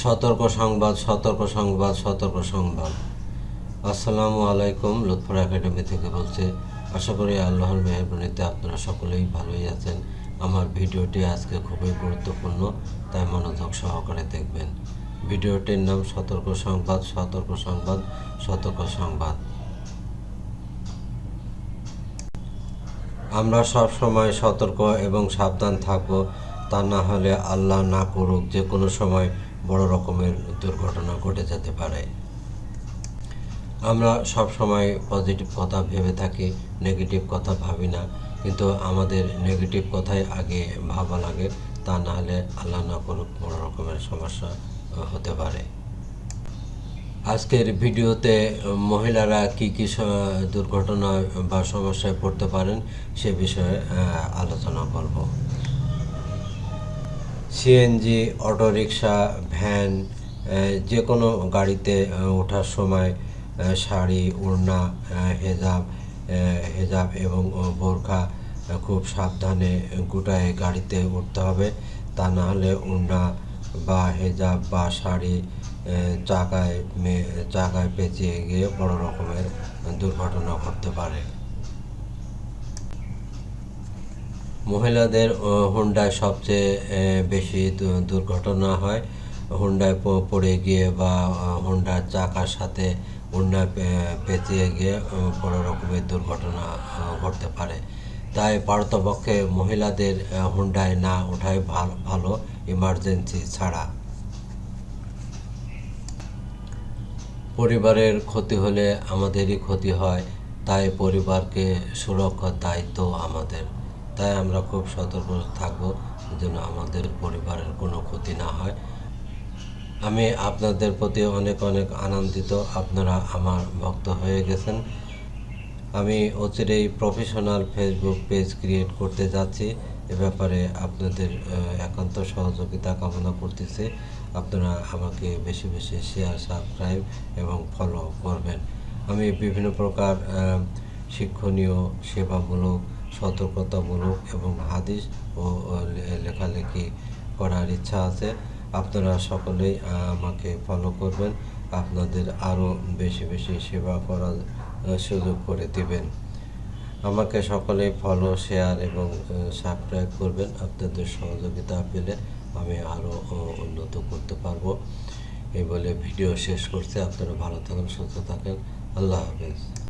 সতর্ক সংবাদ, সতর্ক সংবাদ, সতর্ক সংবাদ। আসসালামু আলাইকুম, লুৎফর একাডেমি থেকে বলছি। আশা করি আল্লাহর মেহেরবানিতে আপনারা সকলেই ভালোই আছেন। আমার ভিডিওটি আজকে খুবই গুরুত্বপূর্ণ, তাই মনোযোগ সহকারে দেখবেন। ভিডিওটির নাম সতর্ক সংবাদ, সতর্ক সংবাদ, সতর্ক সংবাদ। আমরা সব সময় সতর্ক এবং সাবধান থাকব, তা না হলে আল্লাহ না করুক যে কোনো সময় বড় রকমের দুর্ঘটনা ঘটে যেতে পারে। আমরা সব সময় পজিটিভ কথা ভেবে থাকি, নেগেটিভ কথা ভাবি না, কিন্তু আমাদের নেগেটিভ কথাই আগে ভাবা লাগে, তা না হলে আল্লাহ না করুক বড় রকমের সমস্যা হতে পারে। আজকের ভিডিওতে মহিলারা কি কি দুর্ঘটনা বা সমস্যায় পড়তে পারেন সে বিষয়ে আলোচনা করব। সিএনজি, অটোরিকশা, ভ্যান, যে কোনো গাড়িতে ওঠার সময় শাড়ি, ওড়না, হেজাব এবং বোরখা খুব সাবধানে গুটায়ে গাড়িতে উঠতে হবে, তা না হলে ওড়না বা হেজাব বা শাড়ি চাকায় পেঁচিয়ে গিয়ে বড় রকমের দুর্ঘটনা ঘটতে পারে। মহিলাদের হুন্ডায় সবচেয়ে বেশি দুর্ঘটনা হয়। হুন্ডায় পড়ে গিয়ে বা হুন্ডার চাকার সাথে হুন্ডা পেঁচিয়ে গিয়ে বড় রকমের দুর্ঘটনা ঘটতে পারে। তাই পারতপক্ষে মহিলাদের হুন্ডায় না ওঠাই ভালো, ইমার্জেন্সি ছাড়া। পরিবারের ক্ষতি হলে আমাদেরই ক্ষতি হয়, তাই পরিবারকে সুরক্ষার দায়িত্ব আমাদের। তাই আমরা খুব সতর্ক থাকব যেন আমাদের পরিবারের কোনো ক্ষতি না হয়। আমি আপনাদের প্রতি অনেক অনেক আনন্দিত, আপনারা আমার ভক্ত হয়ে গেছেন। আমি অচিরেই প্রফেশনাল ফেসবুক পেজ ক্রিয়েট করতে যাচ্ছি। এ ব্যাপারে আপনাদের একান্ত সহযোগিতা কামনা করতেছি। আপনারা আমাকে বেশি বেশি শেয়ার, সাবস্ক্রাইব এবং ফলো করবেন। আমি বিভিন্ন প্রকার শিক্ষণীয়, সেবামূলক, সতর্কতামূলক এবং হাদিস ও লেখালেখি করার ইচ্ছা আছে। আপনারা সকলেই আমাকে ফলো করবেন, আপনাদের আরও বেশি বেশি সেবা করার সুযোগ করে দিবেন। আমাকে সকলেই ফলো, শেয়ার এবং সাবস্ক্রাইব করবেন। আপনাদের সহযোগিতা পেলে আমি আরও উন্নত করতে পারবো। এই বলে ভিডিও শেষ করছি। আপনারা ভালো থাকেন, সুস্থ থাকেন। আল্লাহ হাফেজ।